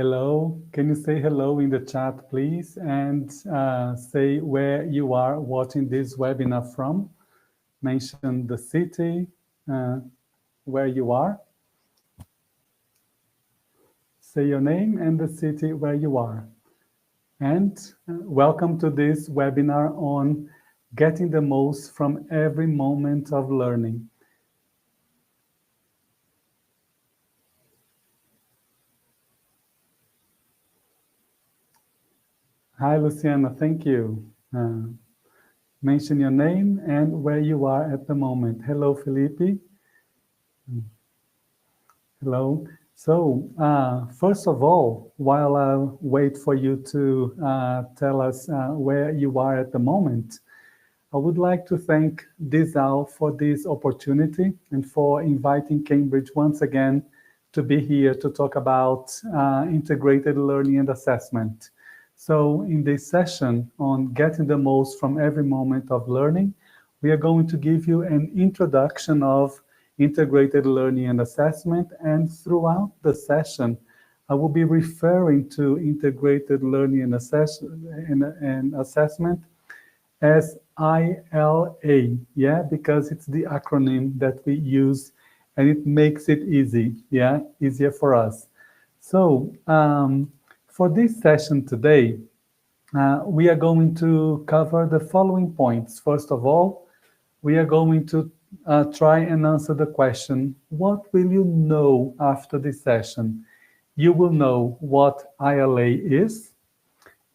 Hello, can you say hello in the chat, please? And say where you are watching this webinar from. Mention the city where you are. Say your name and the city where you are. And welcome to this webinar on getting the most from every moment of learning. Hi, Luciana, thank you. Mention your name and where you are at the moment. Hello, Felipe. Hello. So, first of all, while I wait for you to tell us where you are at the moment, I would like to thank Disal for this opportunity and for inviting Cambridge once again to be here to talk about integrated learning and assessment. So in this session on getting the most from every moment of learning, we are going to give you an introduction of integrated learning and assessment, and throughout the session, I will be referring to integrated learning and assessment as ILA, yeah, because it's the acronym that we use and it makes it easy, yeah, easier for us. So for this session today, we are going to cover the following points. First of all, we are going to try and answer the question, what will you know after this session? You will know what ILA is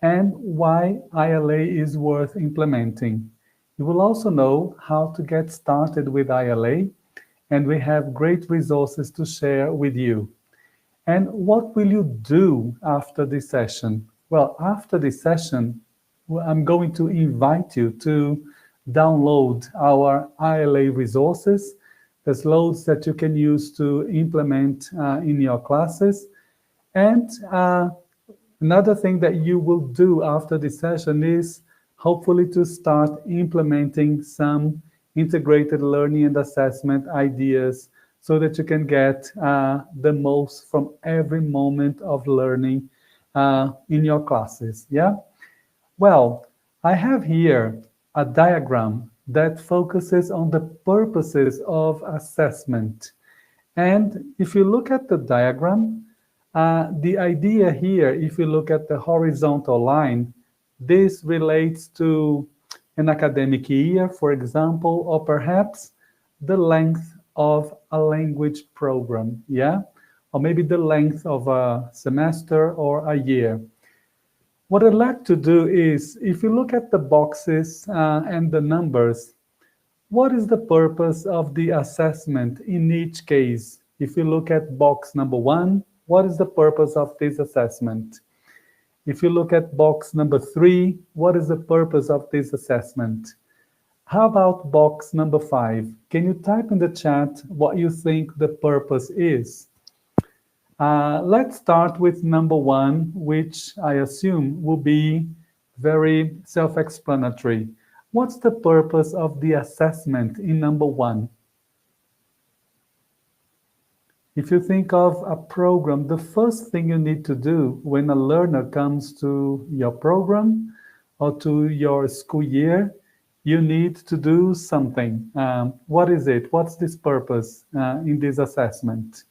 and why ILA is worth implementing. You will also know how to get started with ILA, and we have great resources to share with you. And what will you do after this session? Well, after this session, I'm going to invite you to download our ILA resources. There's loads that you can use to implement in your classes. And another thing that you will do after this session is hopefully to start implementing some integrated learning and assessment ideas so that you can get the most from every moment of learning in your classes, yeah? Well, I have here a diagram that focuses on the purposes of assessment. And if you look at the diagram, the idea here, if you look at the horizontal line, this relates to an academic year, for example, or perhaps the length of a language program, yeah? Or maybe the length of a semester or a year. What I'd like to do is, if you look at the boxes and the numbers, what is the purpose of the assessment in each case? If you look at box number 1, what is the purpose of this assessment? If you look at box number 3, what is the purpose of this assessment? How about box number 5? Can you type in the chat what you think the purpose is? Let's start with number 1, which I assume will be very self-explanatory. What's the purpose of the assessment in number 1? If you think of a program, the first thing you need to do when a learner comes to your program or to your school year, you need to do something. What is it? What's this purpose in this assessment?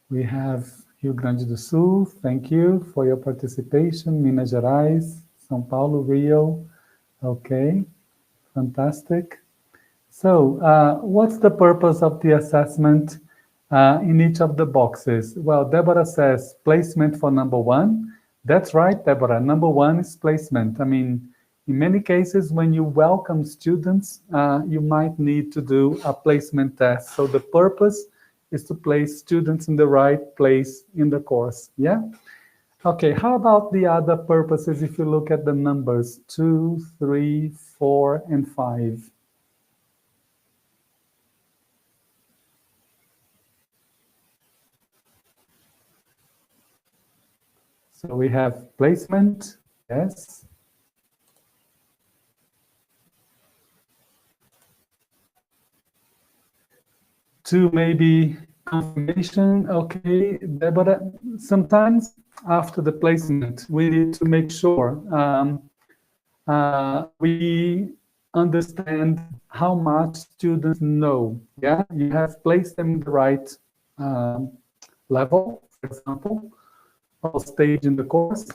We have Rio Grande do Sul, thank you for your participation. Minas Gerais, São Paulo, Rio. Okay, fantastic. So what's the purpose of the assessment in each of the boxes? Well, Deborah says placement for number 1. That's right, Deborah, number 1 is placement. I mean, in many cases, when you welcome students, you might need to do a placement test. So the purpose is to place students in the right place in the course, yeah? Okay, how about the other purposes if you look at the numbers 2, 3, 4, and 5? So we have placement, yes. To maybe Confirmation, okay, but sometimes after the placement, we need to make sure we understand how much students know. Yeah, you have placed them in the right um, level, for example, or stage in the course,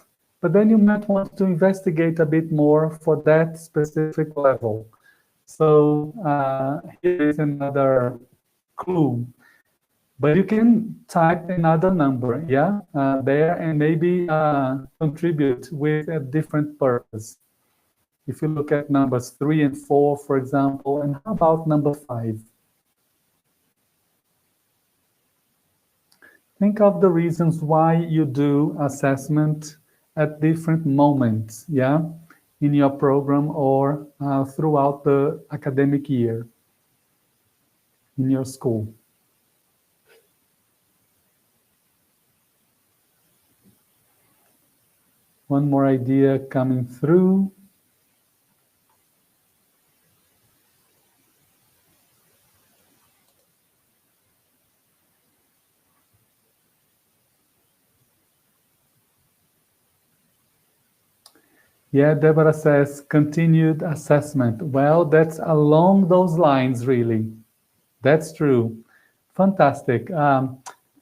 but then you might want to investigate a bit more for that specific level. So here is another clue. But you can type another number, yeah, there, and maybe contribute with a different purpose. If you look at numbers 3 and 4, for example, and how about number 5? Think of the reasons why you do assessment at different moments, yeah, in your program or throughout the academic year in your school. One more idea coming through. Yeah, Deborah says continued assessment. Well, that's along those lines, really. That's true. Fantastic.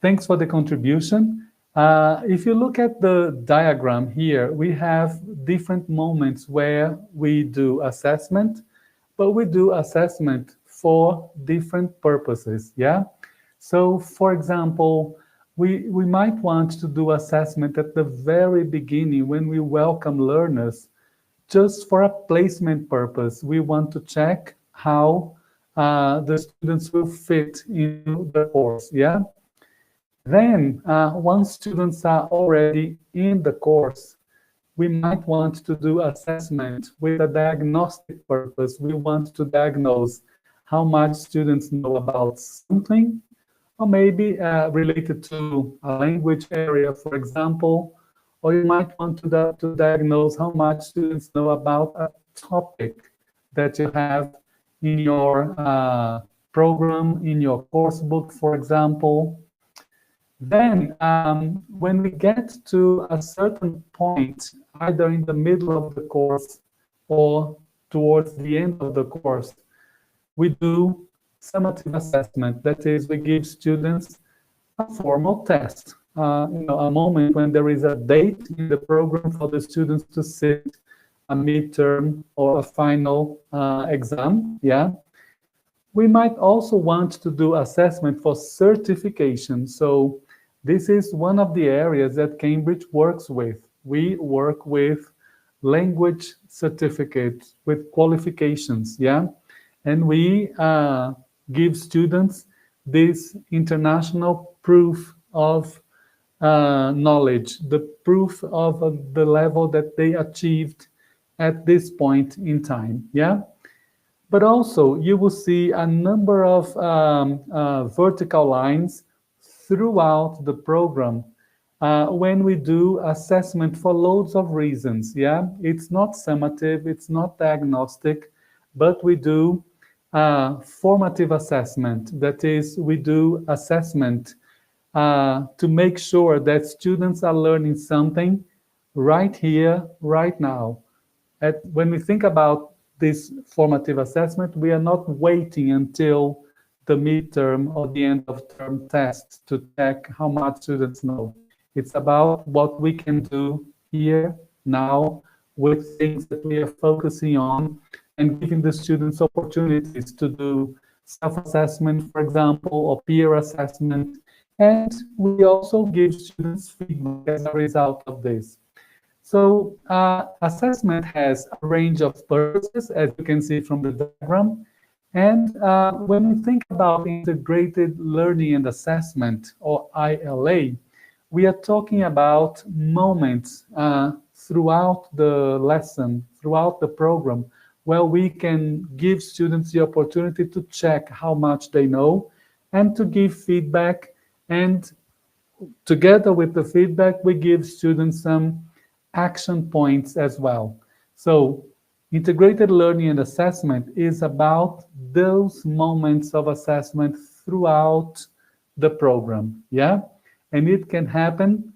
Thanks for the contribution. If you look at the diagram here, we have different moments where we do assessment, but we do assessment for different purposes. Yeah. So, for example, we might want to do assessment at the very beginning when we welcome learners just for a placement purpose. We want to check how the students will fit into the course, yeah? Then, once students are already in the course, we might want to do assessment with a diagnostic purpose. We want to diagnose how much students know about something, or maybe related to a language area, for example, or you might want to diagnose how much students know about a topic that you have in your program, in your course book, for example. Then, when we get to a certain point, either in the middle of the course or towards the end of the course, we do summative assessment. That is, we give students a formal test, a moment when there is a date in the program for the students to sit a midterm or a final exam. Yeah. We might also want to do assessment for certification. So this is one of the areas that Cambridge works with. We work with language certificates, with qualifications, yeah? And we give students this international proof of knowledge, the proof of the level that they achieved at this point in time, yeah? But also, you will see a number of vertical lines throughout the program when we do assessment for loads of reasons. Yeah, it's not summative, it's not diagnostic, but we do formative assessment. That is, we do assessment to make sure that students are learning something right here, right now. When we think about this formative assessment, we are not waiting until the midterm or the end of term tests to check how much students know. It's about what we can do here, now, with things that we are focusing on and giving the students opportunities to do self-assessment, for example, or peer assessment. And we also give students feedback as a result of this. So assessment has a range of purposes, as you can see from the diagram. And when we think about integrated learning and assessment, or ILA, we are talking about moments throughout the lesson, throughout the program, where we can give students the opportunity to check how much they know and to give feedback. And together with the feedback, we give students some action points as well. So integrated learning and assessment is about those moments of assessment throughout the program, yeah? And it can happen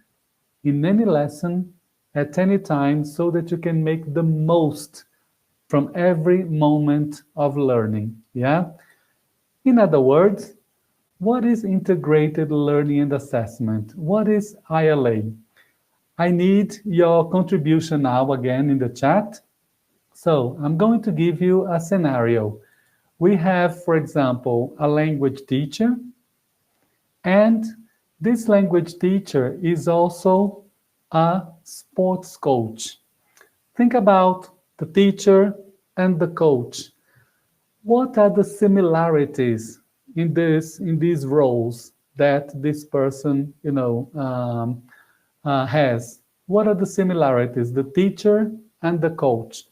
in any lesson at any time so that you can make the most from every moment of learning, yeah? In other words, what is integrated learning and assessment? What is ILA? I need your contribution now again in the chat. So I'm going to give you a scenario. We have, for example, a language teacher, and this language teacher is also a sports coach. Think about the teacher and the coach. What are the similarities in these roles that this person, has? What are the similarities, the teacher and the coach?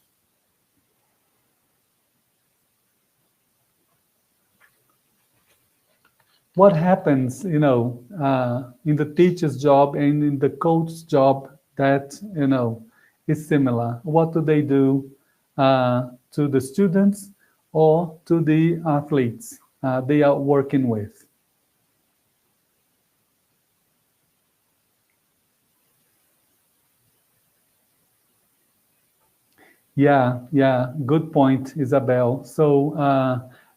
What happens, in the teacher's job and in the coach's job that, is similar? What do they do to the students or to the athletes they are working with? Yeah, good point, Isabel. So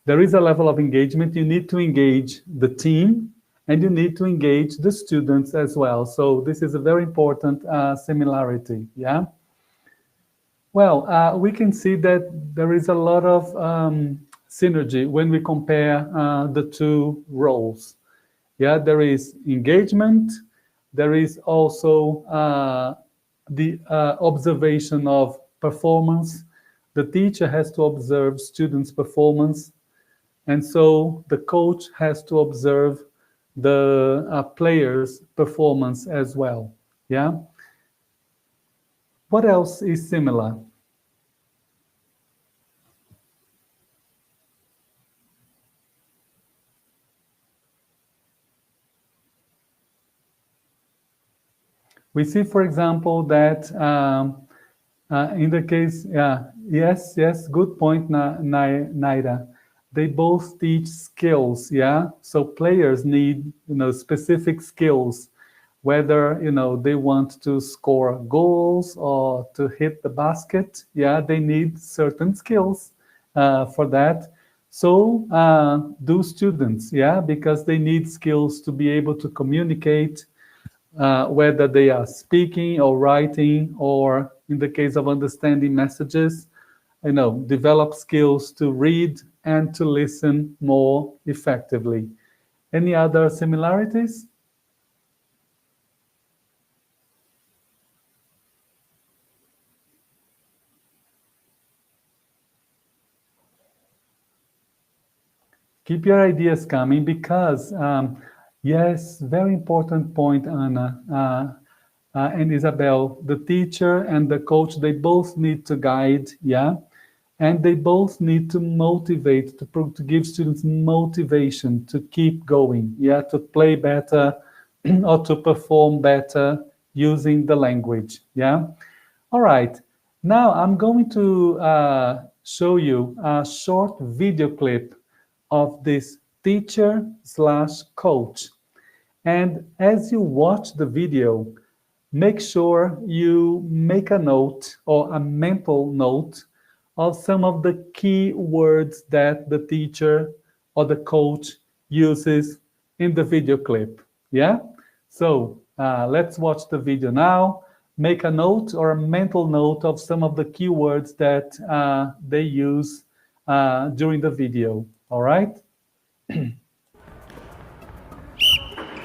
there is a level of engagement. You need to engage the team and you need to engage the students as well. So this is a very important similarity, yeah? Well, we can see that there is a lot of synergy when we compare the two roles. Yeah, there is engagement. There is also the observation of performance. The teacher has to observe students' performance, and so the coach has to observe the players' performance as well. Yeah. What else is similar? We see, for example, that in the case, yes, good point, Naira. They both teach skills, yeah? So players need, specific skills, whether, they want to score goals or to hit the basket, yeah, they need certain skills for that. So do students, yeah, because they need skills to be able to communicate, whether they are speaking or writing, or in the case of understanding messages, develop skills to read and to listen more effectively. Any other similarities? Keep your ideas coming because, yes, very important point, Anna and Isabel. The teacher and the coach, they both need to guide, yeah? And they both need to motivate, to give students motivation to keep going, yeah, to play better or to perform better using the language, yeah. All right, now I'm going to show you a short video clip of this teacher slash coach. And as you watch the video, make sure you make a note or a mental note of some of the key words that the teacher or the coach uses in the video clip. Yeah? So let's watch the video now. Make a note or a mental note of some of the keywords that they use during the video. All right?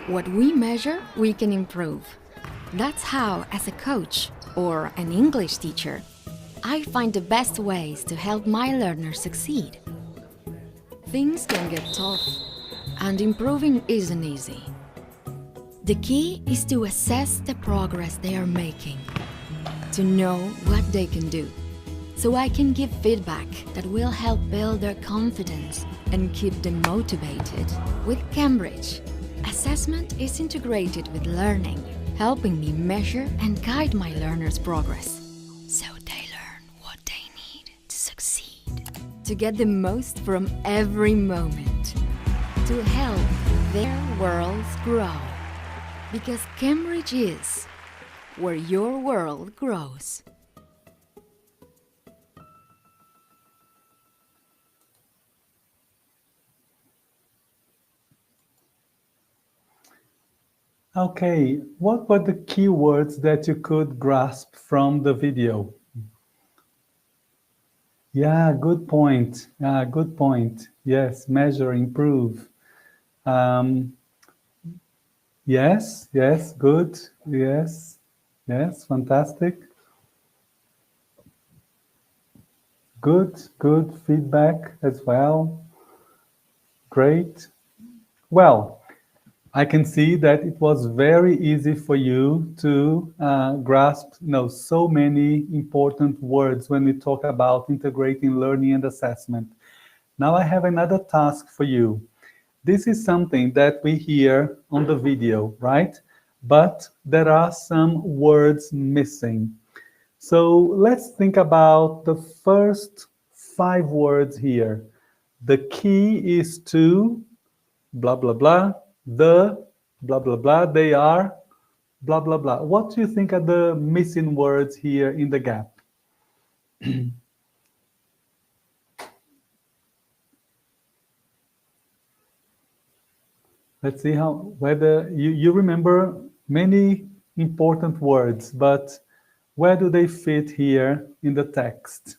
What we measure, we can improve. That's how, as a coach or an English teacher, I find the best ways to help my learners succeed. Things can get tough, and improving isn't easy. The key is to assess the progress they are making, to know what they can do, so I can give feedback that will help build their confidence and keep them motivated. With Cambridge, assessment is integrated with learning, helping me measure and guide my learners' progress, so they learn what they need to succeed, to get the most from every moment, to help their worlds grow. Because Cambridge is where your world grows. Okay, what were the keywords that you could grasp from the video? Yeah, good point. Good point. Yes, measure, improve. Um, yes, yes, good. Yes, yes, fantastic. Good, good feedback as well. Great. Well, I can see that it was very easy for you to grasp, so many important words when we talk about integrating learning and assessment. Now I have another task for you. This is something that we hear on the video, right? But there are some words missing. So let's think about the first 5 words here. The key is to blah, blah, blah, the blah, blah, blah, they are blah, blah, blah. What do you think are the missing words here in the gap? Let's see whether you remember many important words, but where do they fit here in the text?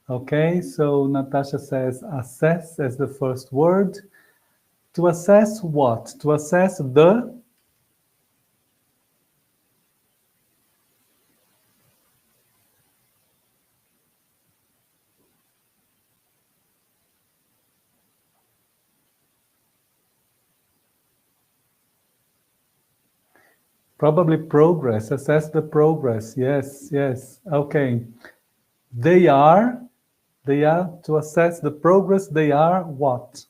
Okay, so Natasha says assess as the first word. To assess what? To assess the probably progress. Assess the progress. Yes, yes. Okay. They are to assess the progress. They are what?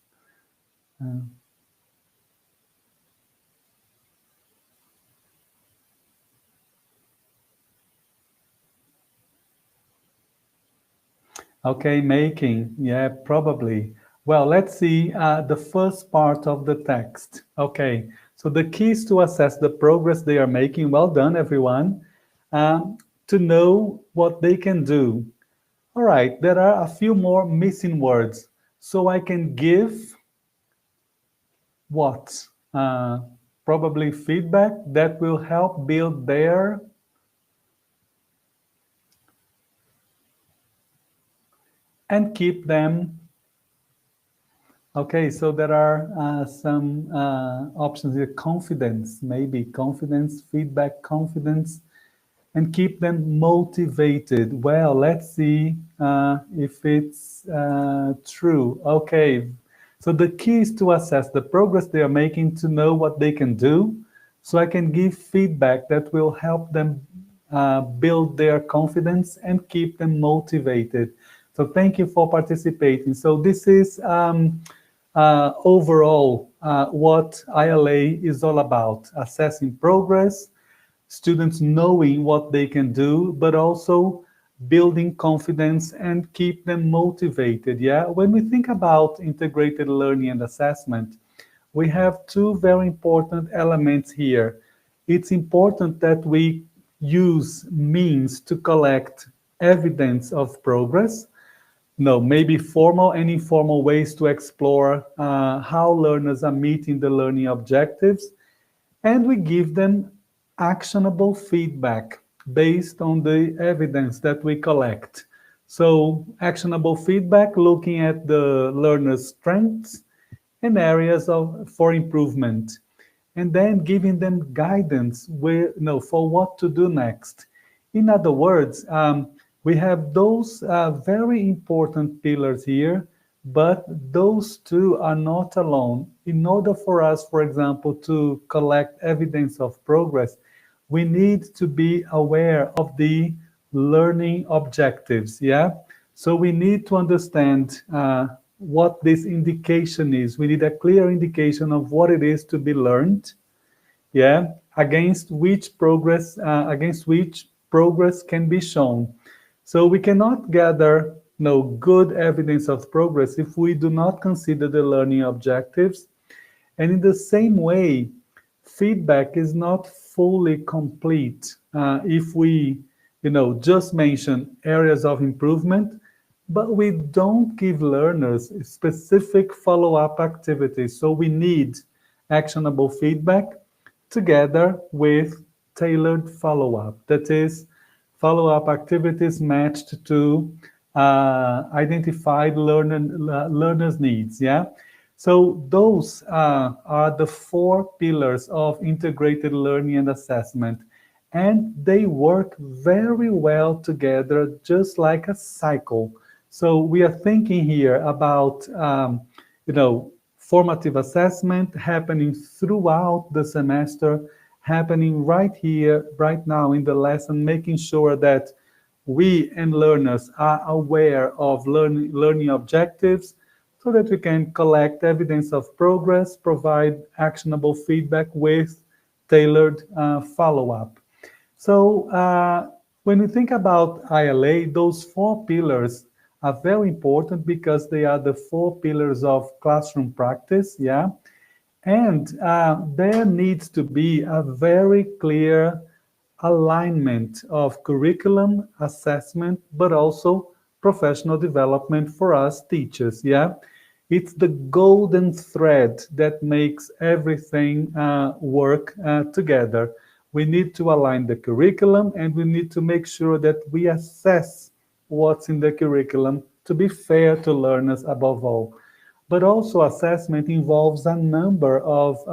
Okay, making. Yeah, probably. Well, let's see the first part of the text. Okay, so the keys to assess the progress they are making. Well done, everyone. To know what they can do. All right, there are a few more missing words. So I can give what? Probably feedback that will help build their and keep them. Okay, so there are some options here. Confidence, maybe confidence, feedback, confidence, and keep them motivated. Well, let's see if it's true. Okay, so the key is to assess the progress they are making to know what they can do. So I can give feedback that will help them build their confidence and keep them motivated. So thank you for participating. So this is overall what ILA is all about, assessing progress, students knowing what they can do, but also building confidence and keep them motivated. Yeah, when we think about integrated learning and assessment, we have 2 very important elements here. It's important that we use means to collect evidence of progress. No, maybe formal and informal ways to explore how learners are meeting the learning objectives. And we give them actionable feedback based on the evidence that we collect. So actionable feedback looking at the learner's strengths and areas for improvement, and then giving them guidance for what to do next. In other words, we have those very important pillars here, but those 2 are not alone. In order for us, for example, to collect evidence of progress, we need to be aware of the learning objectives, yeah? So we need to understand what this indication is. We need a clear indication of what it is to be learned, yeah, against which progress can be shown. So we cannot gather no good evidence of progress if we do not consider the learning objectives. And in the same way, feedback is not fully complete if we, just mention areas of improvement, but we don't give learners specific follow-up activities. So we need actionable feedback together with tailored follow-up. That is, follow-up activities matched to identified learners' needs. Yeah. So those are the four pillars of integrated learning and assessment, and they work very well together, just like a cycle. So we are thinking here about, formative assessment happening throughout the semester, happening right here, right now in the lesson, making sure that we and learners are aware of learning objectives so that we can collect evidence of progress, provide actionable feedback with tailored follow-up. So when we think about ILA, those four pillars are very important because they are the four pillars of classroom practice, yeah? And there needs to be a very clear alignment of curriculum, assessment, but also professional development for us teachers, yeah? It's the golden thread that makes everything work together. We need to align the curriculum and we need to make sure that we assess what's in the curriculum to be fair to learners above all. But also assessment involves a number of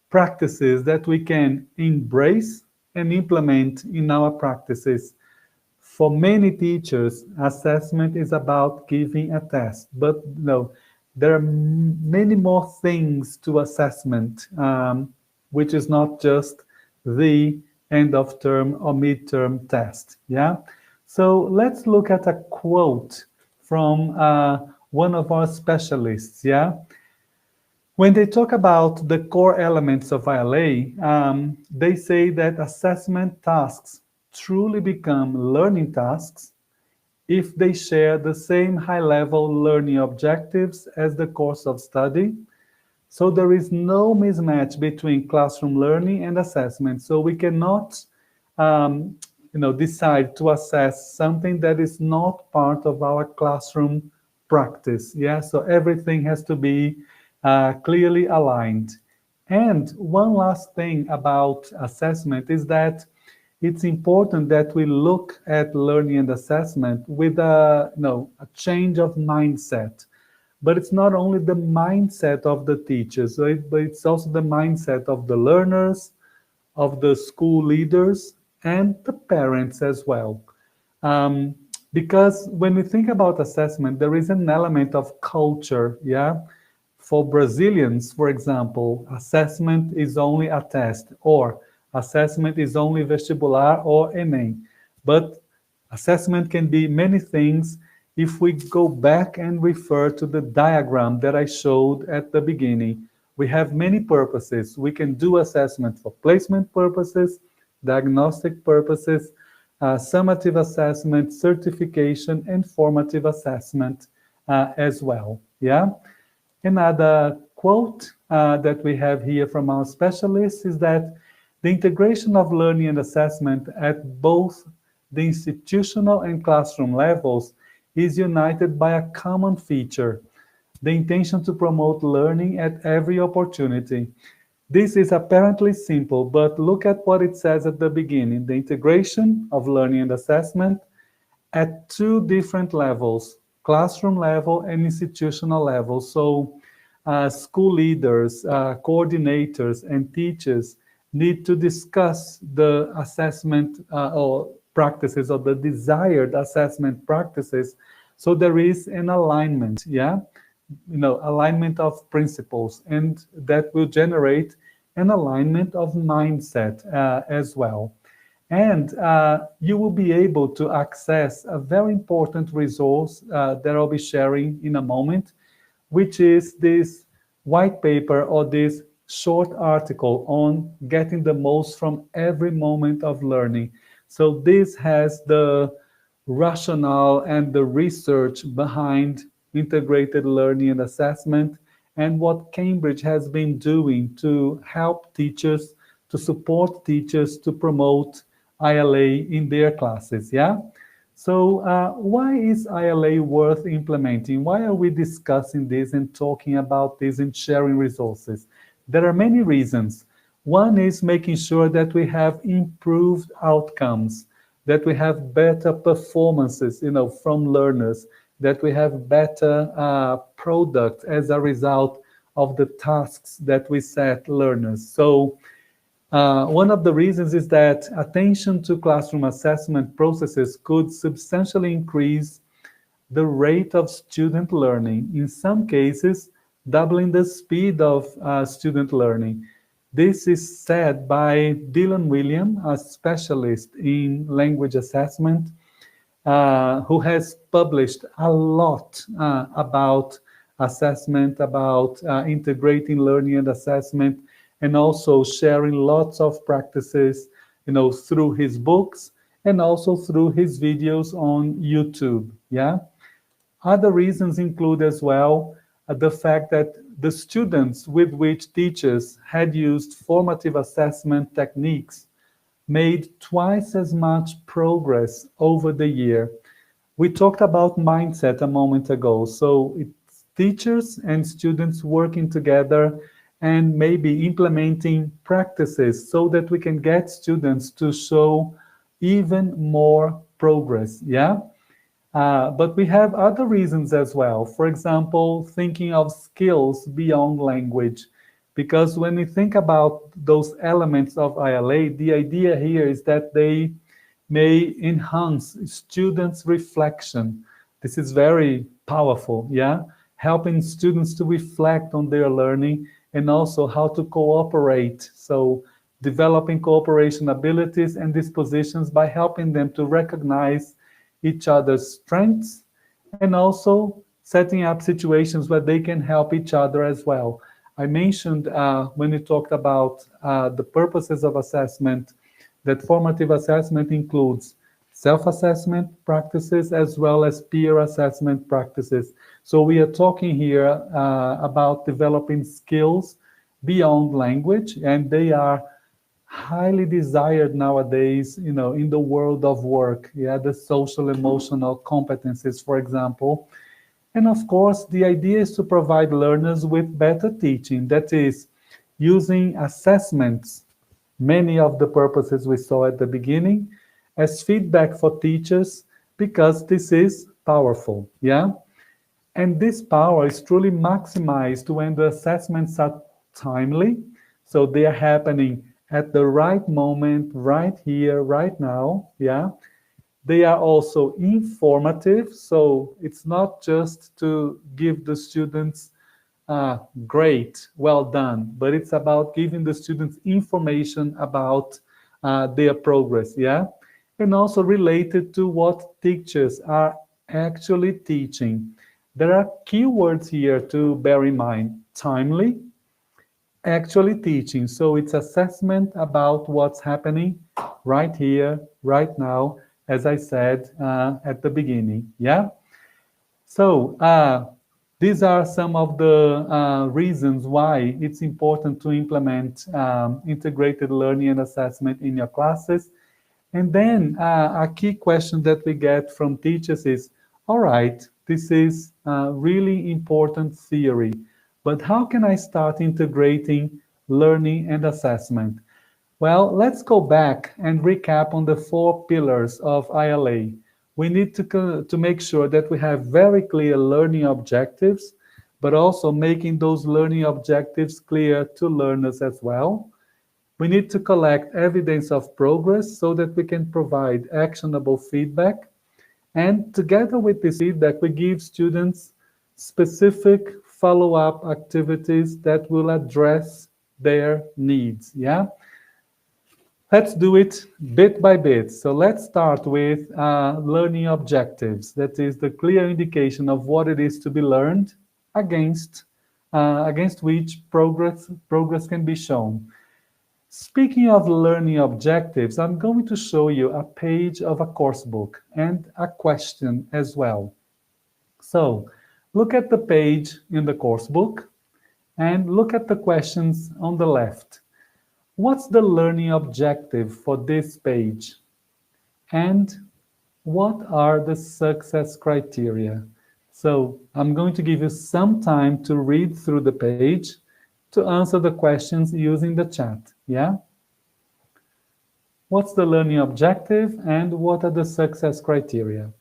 practices that we can embrace and implement in our practices. For many teachers, assessment is about giving a test, but no, there are many more things to assessment, which is not just the end of term or midterm test. Yeah. So let's look at a quote from one of our specialists. Yeah. When they talk about the core elements of ILA, they say that assessment tasks truly become learning tasks if they share the same high-level learning objectives as the course of study. So there is no mismatch between classroom learning and assessment. So we cannot, decide to assess something that is not part of our classroom practice. Yeah, so everything has to be clearly aligned. And one last thing about assessment is that it's important that we look at learning and assessment with a change of mindset. But it's not only the mindset of the teachers, right? But it's also the mindset of the learners, of the school leaders, and the parents as well. Um, because when we think about assessment, there is an element of culture, yeah? For Brazilians, for example, assessment is only a test, or assessment is only vestibular or Enem. But assessment can be many things if we go back and refer to the diagram that I showed at the beginning. We have many purposes. We can do assessment for placement purposes, diagnostic purposes, summative assessment, certification, and formative assessment as well. Yeah. Another quote that we have here from our specialists is that the integration of learning and assessment at both the institutional and classroom levels is united by a common feature, the intention to promote learning at every opportunity. This is apparently simple, but look at what it says at the beginning, the integration of learning and assessment at two different levels, classroom level and institutional level. So school leaders, coordinators, and teachers need to discuss the assessment or practices or the desired assessment practices. So there is an alignment, yeah? Alignment of principles, and that will generate an alignment of mindset as well. And you will be able to access a very important resource that I'll be sharing in a moment, which is this white paper or this short article on getting the most from every moment of learning. So this has the rationale and the research behind integrated learning and assessment, and what Cambridge has been doing to help teachers, to support teachers to promote ILA in their classes. Yeah. So, why is ILA worth implementing? Why are we discussing this and talking about this and sharing resources? There are many reasons. One is making sure that we have improved outcomes, that we have better performances, from learners, that we have better products as a result of the tasks that we set learners. So, one of the reasons is that attention to classroom assessment processes could substantially increase the rate of student learning, in some cases, doubling the speed of student learning. This is said by Dylan William, a specialist in language assessment, who has published a lot about assessment, about integrating learning and assessment, and also sharing lots of practices, through his books and also through his videos on YouTube. Yeah. Other reasons include as well the fact that the students with which teachers had used formative assessment techniques made twice as much progress over the year. We talked about mindset a moment ago. So it's teachers and students working together and maybe implementing practices so that we can get students to show even more progress. Yeah. But we have other reasons as well. For example, thinking of skills beyond language. Because when we think about those elements of ILA, the idea here is that they may enhance students' reflection. This is very powerful, yeah? Helping students to reflect on their learning and also how to cooperate. So, developing cooperation abilities and dispositions by helping them to recognize each other's strengths and also setting up situations where they can help each other as well. I mentioned when we talked about the purposes of assessment that formative assessment includes self-assessment practices as well as peer assessment practices. So we are talking here about developing skills beyond language, and they are highly desired nowadays, in the world of work. Yeah, the social emotional competencies, for example. And of course, the idea is to provide learners with better teaching, that is, using assessments, many of the purposes we saw at the beginning, as feedback for teachers, because this is powerful. Yeah. And this power is truly maximized when the assessments are timely. So they are happening at the right moment, right here, right now. Yeah. They are also informative. So it's not just to give the students great, well done, but it's about giving the students information about their progress. Yeah. And also related to what teachers are actually teaching. There are keywords here to bear in mind: timely, actually teaching. So it's assessment about what's happening right here, right now, as I said at the beginning. Yeah. So these are some of the reasons why it's important to implement integrated learning and assessment in your classes. And then a key question that we get from teachers is, all right, this is really important theory, but how can I start integrating learning and assessment? Well, let's go back and recap on the 4 pillars of ILA. We need to make sure that we have very clear learning objectives, but also making those learning objectives clear to learners as well. We need to collect evidence of progress so that we can provide actionable feedback. And together with this feedback, we give students specific follow-up activities that will address their needs. Yeah. Let's do it bit by bit. So let's start with learning objectives. That is the clear indication of what it is to be learned against which progress can be shown. Speaking of learning objectives, I'm going to show you a page of a course book and a question as well. So look at the page in the course book and look at the questions on the left. What's the learning objective for this page? And what are the success criteria? So I'm going to give you some time to read through the page to answer the questions using the chat. Yeah? What's the learning objective and what are the success criteria?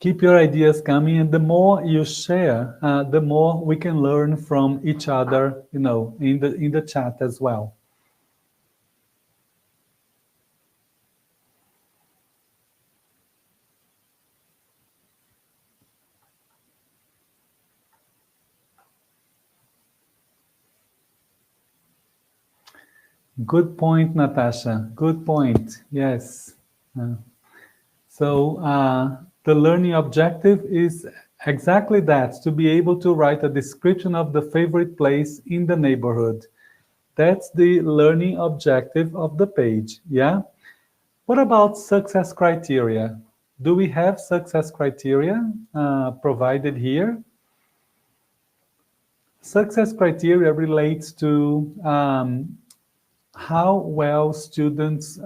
Keep your ideas coming, and the more you share, the more we can learn from each other, in the chat as well. Good point, Natasha. Good point. Yes. So the learning objective is exactly that, to be able to write a description of the favorite place in the neighborhood. That's the learning objective of the page, yeah? What about success criteria? Do we have success criteria provided here? Success criteria relates to how well students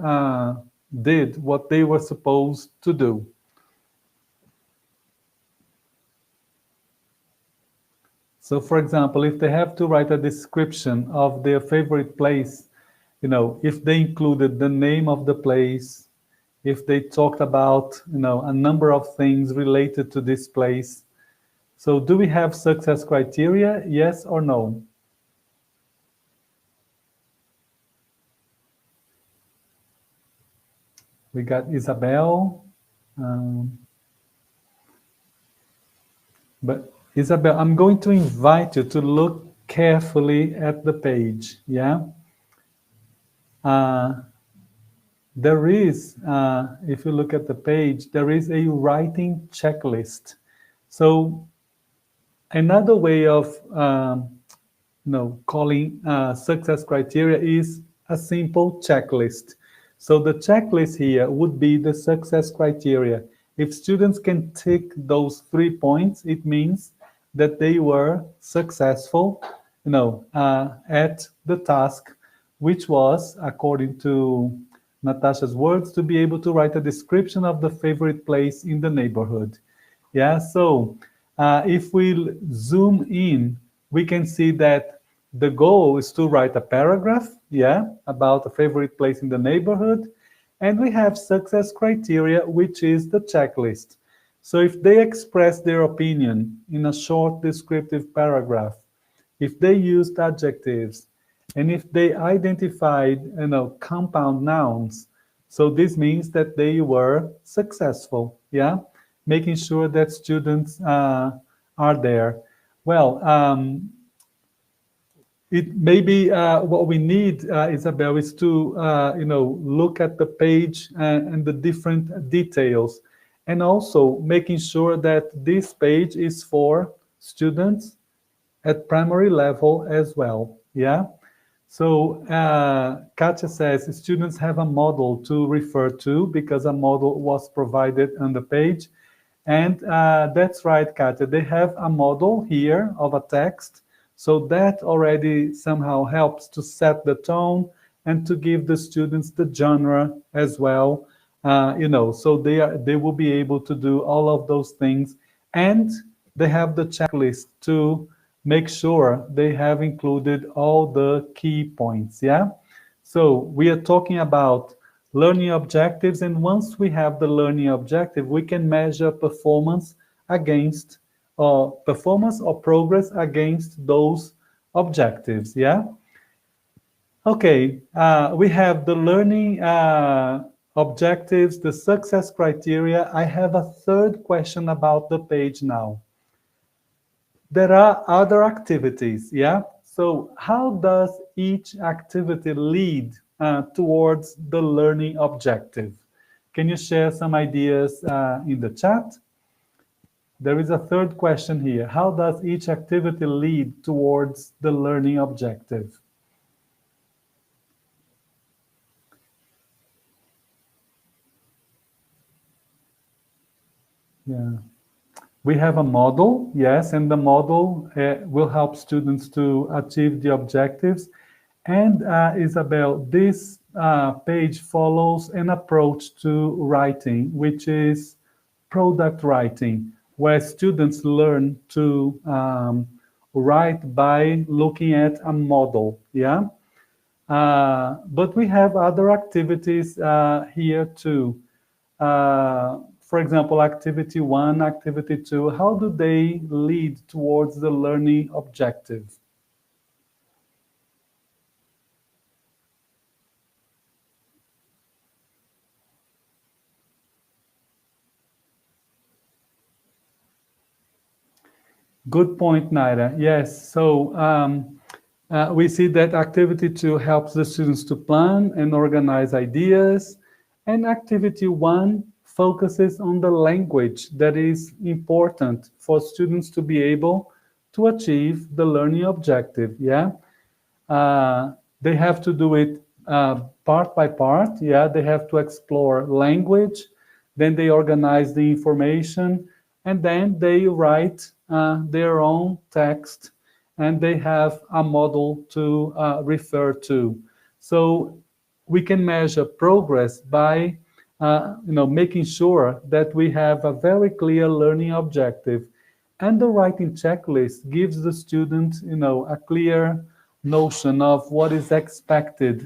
did what they were supposed to do. So, for example, if they have to write a description of their favorite place, if they included the name of the place, if they talked about, a number of things related to this place. So, do we have success criteria? Yes or no? We got Isabel. But Isabel, I'm going to invite you to look carefully at the page, yeah? There is, if you look at the page, there is a writing checklist. So another way of, calling success criteria is a simple checklist. So the checklist here would be the success criteria. If students can tick those 3 points, it means that they were successful, at the task, which was, according to Natasha's words, to be able to write a description of the favorite place in the neighborhood. Yeah, so if we zoom in, we can see that the goal is to write a paragraph, yeah, about a favorite place in the neighborhood. And we have success criteria, which is the checklist. So if they express their opinion in a short descriptive paragraph, if they used adjectives, and if they identified, compound nouns, so this means that they were successful, yeah, making sure that students are there. Well, it maybe what we need, Isabel, is to look at the page and the different details, and also making sure that this page is for students at primary level as well. Yeah. So Katya says students have a model to refer to because a model was provided on the page, and that's right, Katya. They have a model here of a text. So that already somehow helps to set the tone and to give the students the genre as well. So they will be able to do all of those things, and they have the checklist to make sure they have included all the key points. Yeah. So we are talking about learning objectives, and once we have the learning objective, we can measure performance against performance or progress against those objectives, yeah? Okay, we have the learning objectives, the success criteria. I have a third question about the page now. There are other activities, yeah? So how does each activity lead towards the learning objective? Can you share some ideas in the chat? There is a third question here. How does each activity lead towards the learning objective? Yeah. We have a model, yes, and the model will help students to achieve the objectives. And Isabel, this page follows an approach to writing, which is product writing, where students learn to write by looking at a model, yeah? But we have other activities here too. For example, activity one, activity two, how do they lead towards the learning objective? Good point, Naira. Yes, so we see that activity two helps the students to plan and organize ideas, and activity one focuses on the language that is important for students to be able to achieve the learning objective. Yeah, they have to do it part by part. Yeah, they have to explore language, then they organize the information, and then they write their own text, and they have a model to refer to. So we can measure progress by making sure that we have a very clear learning objective, and the writing checklist gives the student a clear notion of what is expected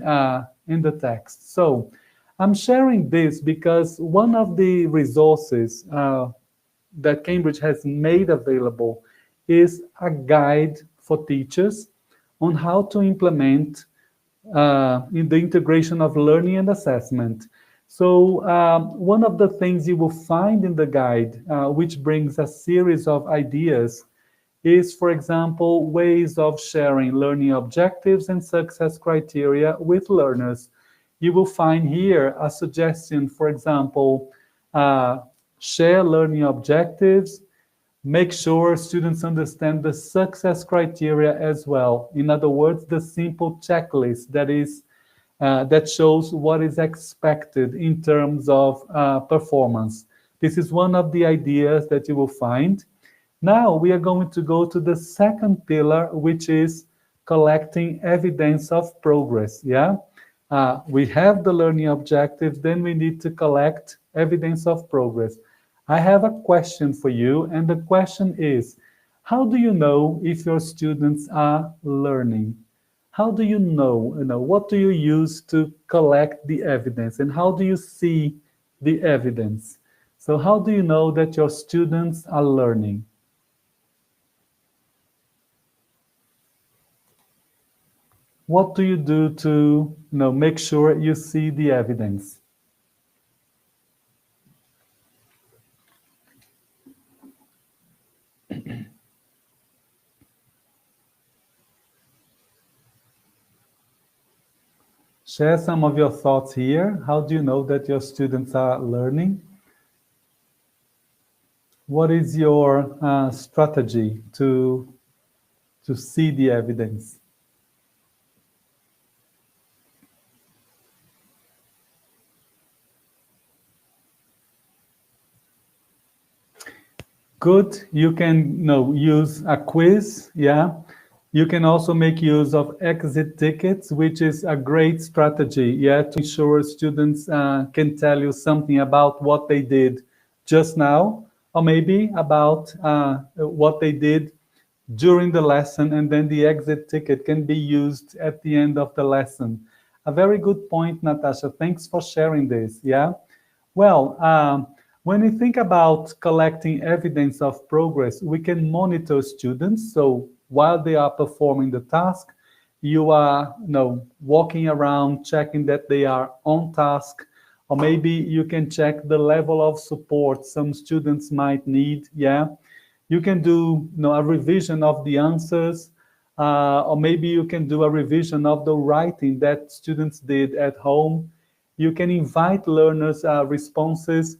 in the text. So I'm sharing this because one of the resources that Cambridge has made available is a guide for teachers on how to implement in the integration of learning and assessment. So one of the things you will find in the guide, which brings a series of ideas, is, for example, ways of sharing learning objectives and success criteria with learners. You will find here a suggestion, for example, share learning objectives, make sure students understand the success criteria as well. In other words, the simple checklist that shows what is expected in terms of performance. This is one of the ideas that you will find. Now we are going to go to the second pillar, which is collecting evidence of progress. Yeah, we have the learning objectives, then we need to collect evidence of progress. I have a question for you, and the question is, how do you know if your students are learning? How do you know? What do you use to collect the evidence, and how do you see the evidence? So how do you know that your students are learning? What do you do to make sure you see the evidence? Share some of your thoughts here. How do you know that your students are learning? What is your strategy to see the evidence? Good. You can use a quiz. Yeah. You can also make use of exit tickets, which is a great strategy. Yeah, to ensure students can tell you something about what they did just now, or maybe about what they did during the lesson, and then the exit ticket can be used at the end of the lesson. A very good point, Natasha. Thanks for sharing this. Yeah. Well, when we think about collecting evidence of progress, we can monitor students. So while they are performing the task, you are walking around checking that they are on task, or maybe you can check the level of support some students might need. Yeah. You can do, a revision of the answers, or maybe you can do a revision of the writing that students did at home. You can invite learners' responses,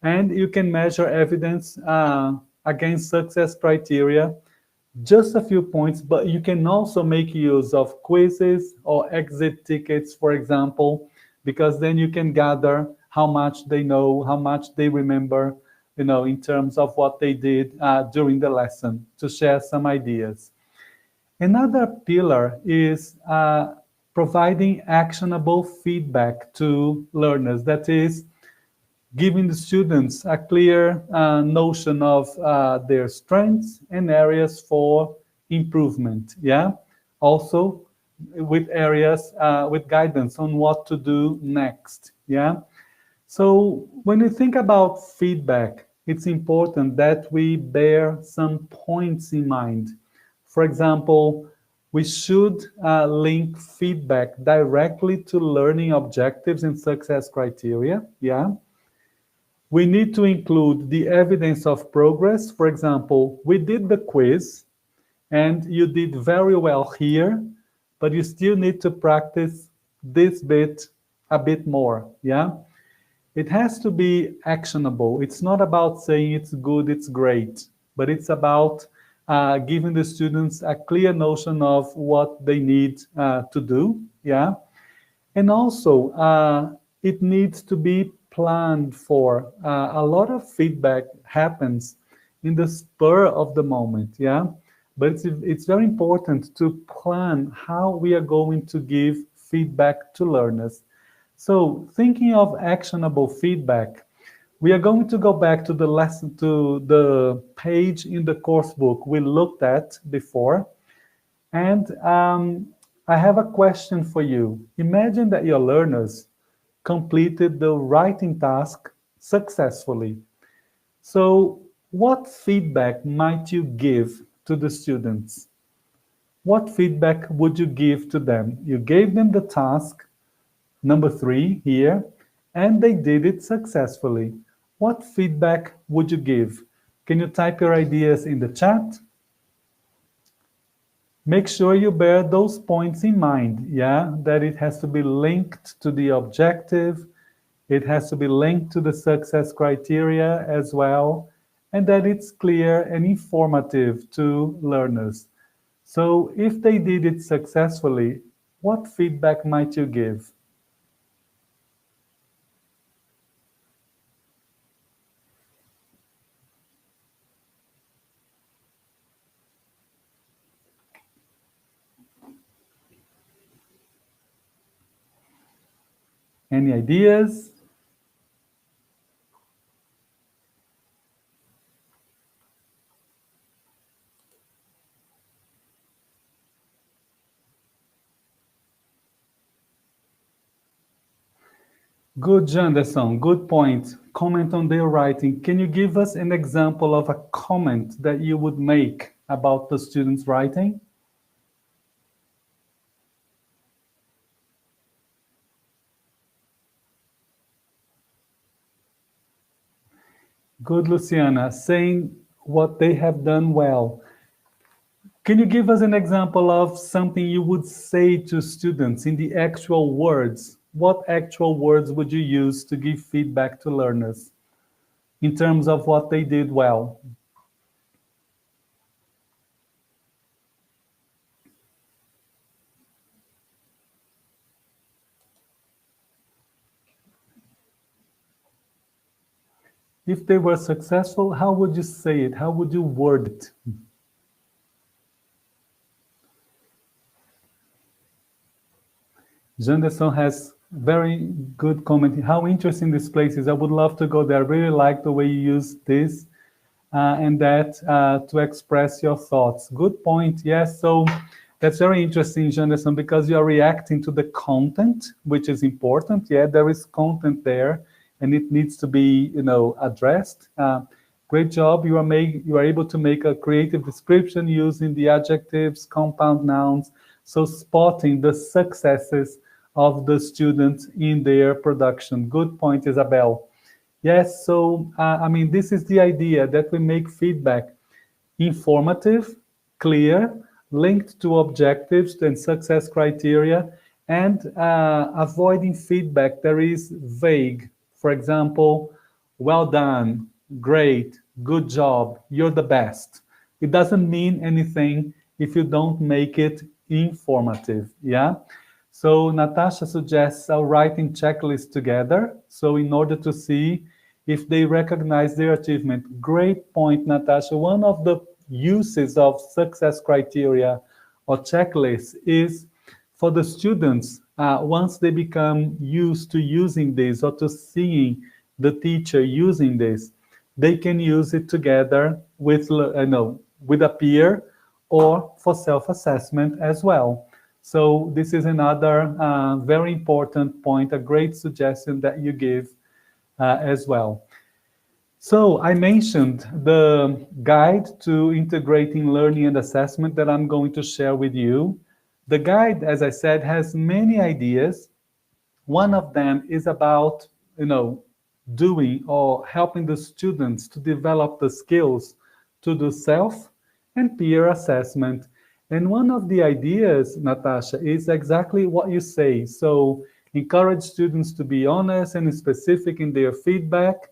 and you can measure evidence against success criteria. Just a few points, but you can also make use of quizzes or exit tickets, for example, because then you can gather how much they know, how much they remember, in terms of what they did during the lesson, to share some ideas. Another pillar is providing actionable feedback to learners. That is, giving the students a clear notion of their strengths and areas for improvement. Yeah. Also, with areas with guidance on what to do next. Yeah. So when you think about feedback, it's important that we bear some points in mind. For example, we should link feedback directly to learning objectives and success criteria. Yeah. We need to include the evidence of progress. For example, we did the quiz and you did very well here, but you still need to practice this bit a bit more. Yeah. It has to be actionable. It's not about saying it's good, it's great, but it's about giving the students a clear notion of what they need to do. Yeah. And also, it needs to be planned for. A lot of feedback happens in the spur of the moment, yeah? But it's very important to plan how we are going to give feedback to learners. So, thinking of actionable feedback, we are going to go back to the lesson, to the page in the course book we looked at before. And I have a question for you. Imagine that your learners completed the writing task successfully. So, what feedback might you give to the students? What feedback would you give to them? You gave them the task, number 3 here, and they did it successfully. What feedback would you give? Can you type your ideas in the chat? Make sure you bear those points in mind, yeah? That it has to be linked to the objective, it has to be linked to the success criteria as well, and that it's clear and informative to learners. So if they did it successfully, what feedback might you give? Any ideas? Good, Janderson. Good point. Comment on their writing. Can you give us an example of a comment that you would make about the students' writing? Good, Luciana. Saying what they have done well. Can you give us an example of something you would say to students in the actual words? What actual words would you use to give feedback to learners in terms of what they did well? If they were successful, how would you say it? How would you word it? Janderson has very good comment. How interesting this place is. I would love to go there. I really like the way you use this and that to express your thoughts. Good point. Yes. So that's very interesting, Janderson, because you are reacting to the content, which is important. Yeah, there is content there, and it needs to be, addressed. Great job. You are able to make a creative description using the adjectives, compound nouns. So spotting the successes of the students in their production. Good point, Isabel. Yes, so this is the idea that we make feedback informative, clear, linked to objectives and success criteria, and avoiding feedback that is vague. For example, well done, great, good job, you're the best. It doesn't mean anything if you don't make it informative, yeah? So Natasha suggests a writing checklist together. So in order to see if they recognize their achievement. Great point, Natasha. One of the uses of success criteria or checklists is for the students, once they become used to using this or to seeing the teacher using this, they can use it together with, with a peer or for self-assessment as well. So this is another very important point, a great suggestion that you give as well. So I mentioned the guide to integrating learning and assessment that I'm going to share with you. The guide, as I said, has many ideas. One of them is about, doing or helping the students to develop the skills to do self and peer assessment. And one of the ideas, Natasha, is exactly what you say. So encourage students to be honest and specific in their feedback.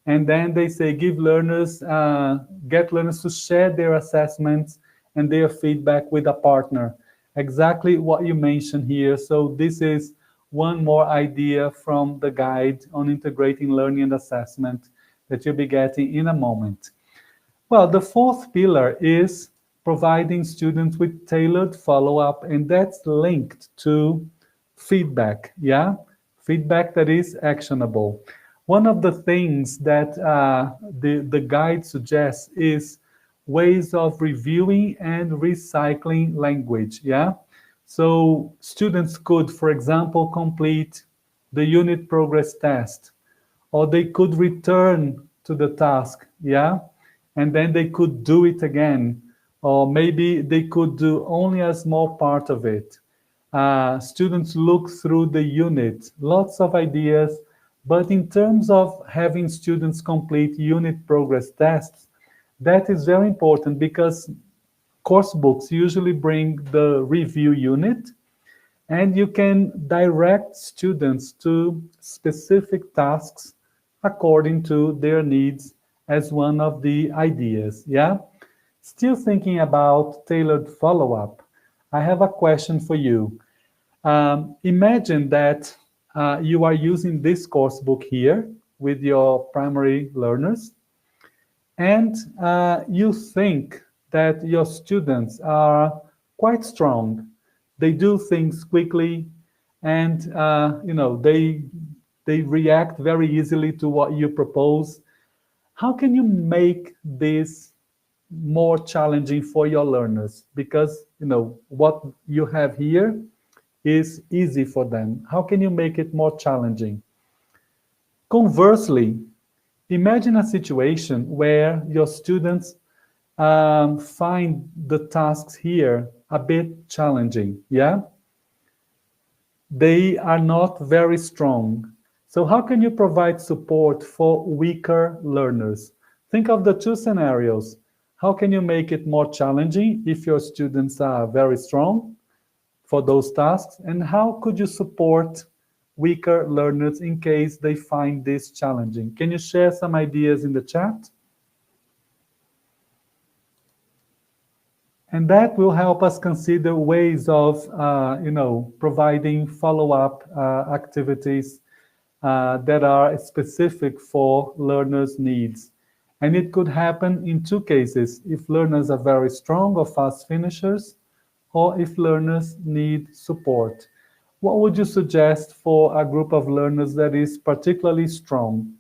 And then they say get learners to share their assessments and their feedback with a partner. Exactly what you mentioned here. So this is one more idea from the guide on integrating learning and assessment that you'll be getting in a moment. Well, the fourth pillar is providing students with tailored follow-up, and that's linked to feedback, yeah? Feedback that is actionable. One of the things that the guide suggests is ways of reviewing and recycling language, yeah? So students could, for example, complete the unit progress test, or they could return to the task, yeah? And then they could do it again, or maybe they could do only a small part of it. Students look through the unit, lots of ideas, but in terms of having students complete unit progress tests, that is very important because course books usually bring the review unit, and you can direct students to specific tasks according to their needs as one of the ideas, yeah? Still thinking about tailored follow-up, I have a question for you. Imagine that you are using this course book here with your primary learners, and you think that your students are quite strong. They do things quickly, and they react very easily to what you propose. How can you make this more challenging for your learners? Because what you have here is easy for them. How can you make it more challenging? Conversely, imagine a situation where your students find the tasks here a bit challenging, yeah? They are not very strong. So how can you provide support for weaker learners? Think of the two scenarios. How can you make it more challenging if your students are very strong for those tasks? And how could you support weaker learners in case they find this challenging? Can you share some ideas in the chat? And that will help us consider ways of, providing follow-up activities that are specific for learners' needs. And it could happen in two cases: if learners are very strong or fast finishers, or if learners need support. What would you suggest for a group of learners that is particularly strong?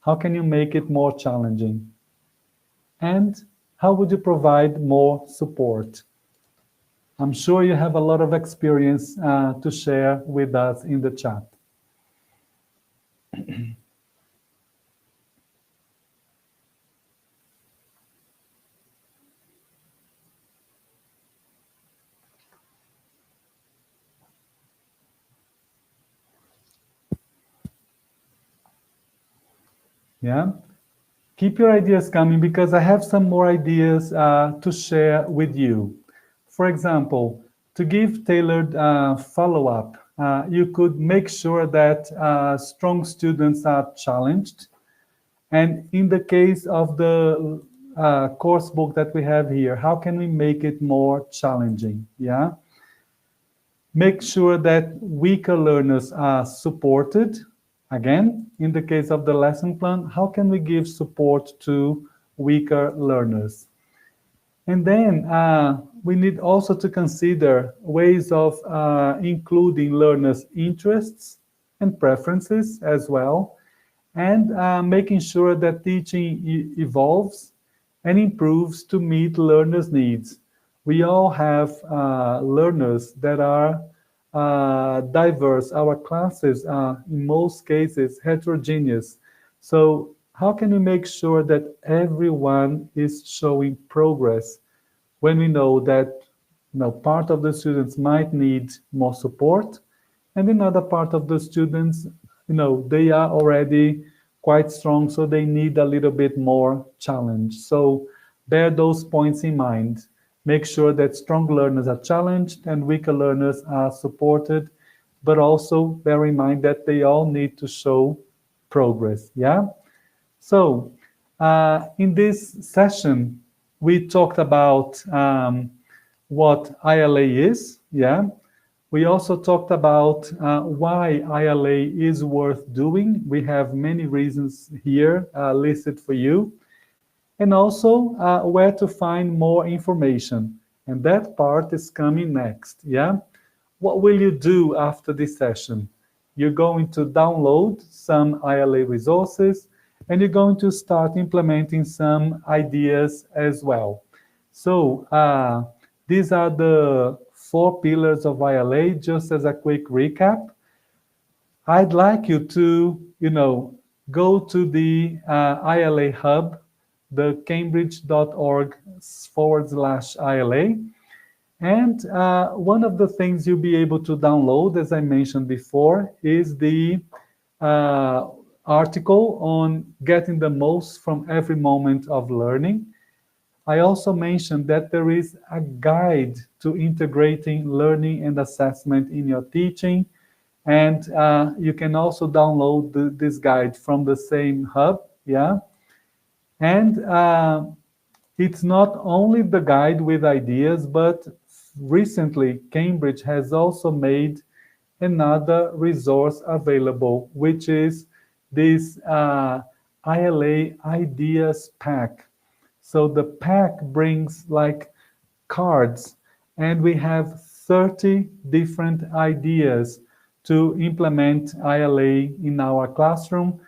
How can you make it more challenging? And how would you provide more support? I'm sure you have a lot of experience to share with us in the chat. Yeah. Keep your ideas coming because I have some more ideas to share with you. For example, to give tailored follow-up, you could make sure that strong students are challenged. And in the case of the course book that we have here, how can we make it more challenging? Yeah. Make sure that weaker learners are supported. Again, in the case of the lesson plan, how can we give support to weaker learners? And then we need also to consider ways of including learners' interests and preferences as well, and making sure that teaching evolves and improves to meet learners' needs. We all have learners that are diverse. Our classes are, in most cases, heterogeneous. So how can we make sure that everyone is showing progress when we know that part of the students might need more support, and another part of the students, they are already quite strong, so they need a little bit more challenge. So bear those points in mind. Make sure that strong learners are challenged and weaker learners are supported, but also bear in mind that they all need to show progress. Yeah. So in this session, we talked about what ILA is. Yeah. We also talked about why ILA is worth doing. We have many reasons here listed for you. And also where to find more information. And that part is coming next. Yeah. What will you do after this session? You're going to download some ILA resources and you're going to start implementing some ideas as well. So these are the 4 pillars of ILA, just as a quick recap. I'd like you to, go to the ILA Hub, the cambridge.org/ILA. And one of the things you'll be able to download, as I mentioned before, is the article on getting the most from every moment of learning. I also mentioned that there is a guide to integrating learning and assessment in your teaching. And you can also download this guide from the same hub. Yeah. And it's not only the guide with ideas, but recently Cambridge has also made another resource available, which is this ILA Ideas Pack. So the pack brings like cards, and we have 30 different ideas to implement ILA in our classroom.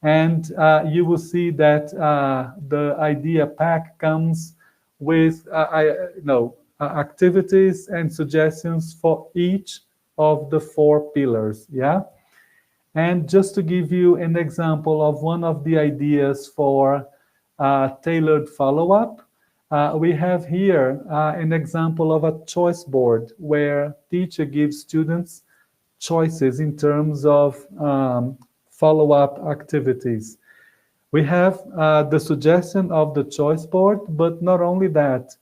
And you will see that the idea pack comes with activities and suggestions for each of the 4 pillars. Yeah. And just to give you an example of one of the ideas for tailored follow-up, we have here an example of a choice board where teacher gives students choices in terms of follow-up activities. We have the suggestion of the choice board, but not only that,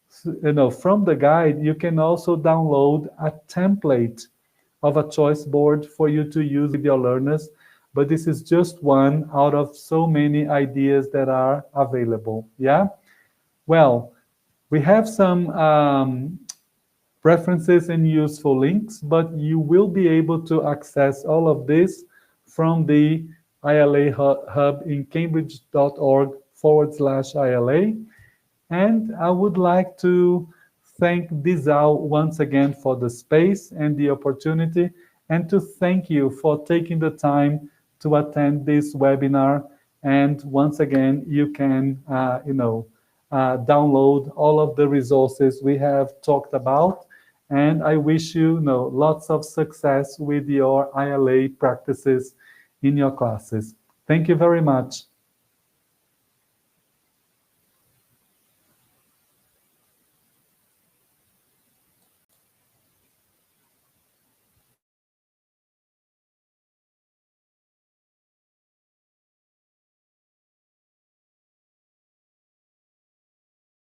from the guide, you can also download a template of a choice board for you to use with your learners. But this is just one out of so many ideas that are available. Yeah. Well, we have some references and useful links, but you will be able to access all of this from the ILA Hub in cambridge.org/ILA. And I would like to thank Disal once again for the space and the opportunity, and to thank you for taking the time to attend this webinar. And once again, you can, download all of the resources we have talked about. And I wish you, lots of success with your ILA practices in your classes. Thank you very much.